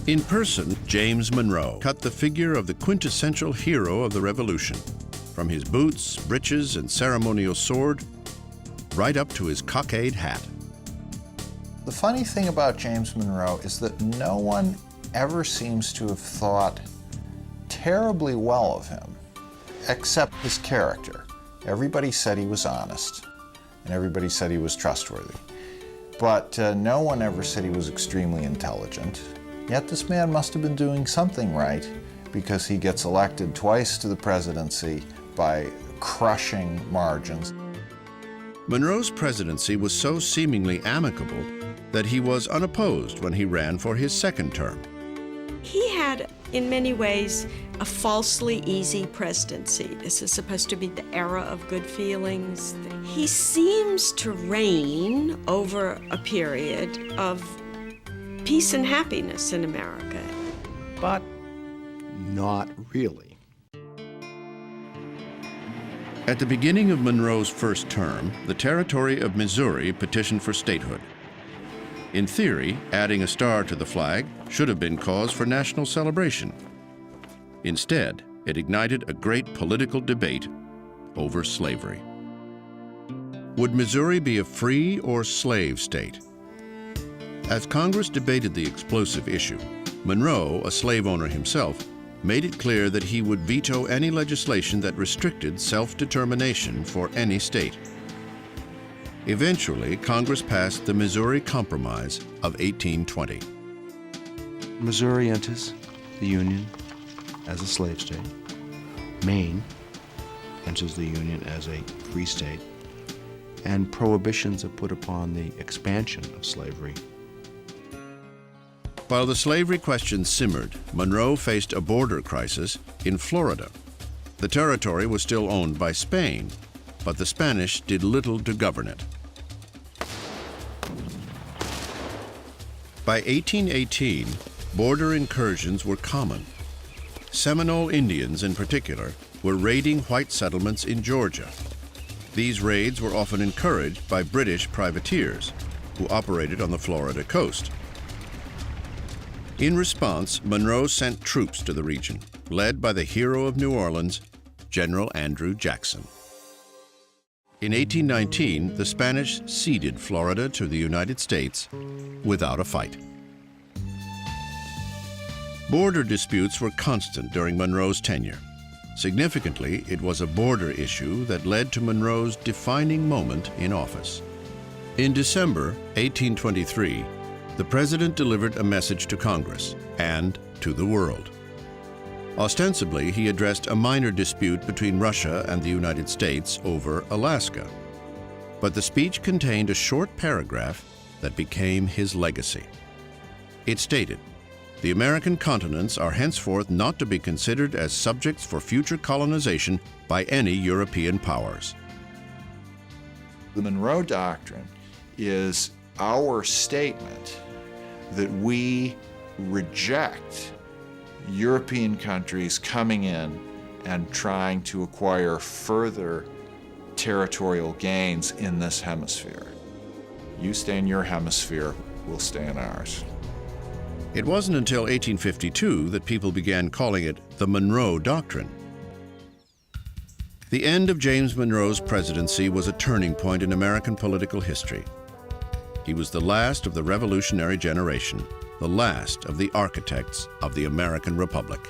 In person, James Monroe cut the figure of the quintessential hero of the Revolution, from his boots, breeches, and ceremonial sword, right up to his cockade hat. The funny thing about James Monroe is that no one ever seems to have thought terribly well of him, except his character. Everybody said he was honest, and everybody said he was trustworthy. But no one ever said he was extremely intelligent. Yet this man must have been doing something right, because he gets elected twice to the presidency by crushing margins. Monroe's presidency was so seemingly amicable that he was unopposed when he ran for his second term. He had, in many ways, a falsely easy presidency. This is supposed to be the era of good feelings. He seems to reign over a period of peace and happiness in America. But not really. At the beginning of Monroe's first term, the territory of Missouri petitioned for statehood. In theory, adding a star to the flag should have been cause for national celebration. Instead, it ignited a great political debate over slavery. Would Missouri be a free or slave state? As Congress debated the explosive issue, Monroe, a slave owner himself, made it clear that he would veto any legislation that restricted self-determination for any state. Eventually, Congress passed the Missouri Compromise of 1820. Missouri enters the Union as a slave state. Maine enters the Union as a free state. And prohibitions are put upon the expansion of slavery. While the slavery question simmered, Monroe faced a border crisis in Florida. The territory was still owned by Spain, but the Spanish did little to govern it. By 1818, border incursions were common. Seminole Indians, in particular, were raiding white settlements in Georgia. These raids were often encouraged by British privateers, who operated on the Florida coast. In response, Monroe sent troops to the region, led by the hero of New Orleans, General Andrew Jackson. In 1819, the Spanish ceded Florida to the United States without a fight. Border disputes were constant during Monroe's tenure. Significantly, it was a border issue that led to Monroe's defining moment in office. In December 1823, the president delivered a message to Congress and to the world. Ostensibly, he addressed a minor dispute between Russia and the United States over Alaska. But the speech contained a short paragraph that became his legacy. It stated, "The American continents are henceforth not to be considered as subjects for future colonization by any European powers." The Monroe Doctrine is our statement that we reject European countries coming in and trying to acquire further territorial gains in this hemisphere. You stay in your hemisphere, we'll stay in ours. It wasn't until 1852 that people began calling it the Monroe Doctrine. The end of James Monroe's presidency was a turning point in American political history. He was the last of the revolutionary generation, the last of the architects of the American Republic.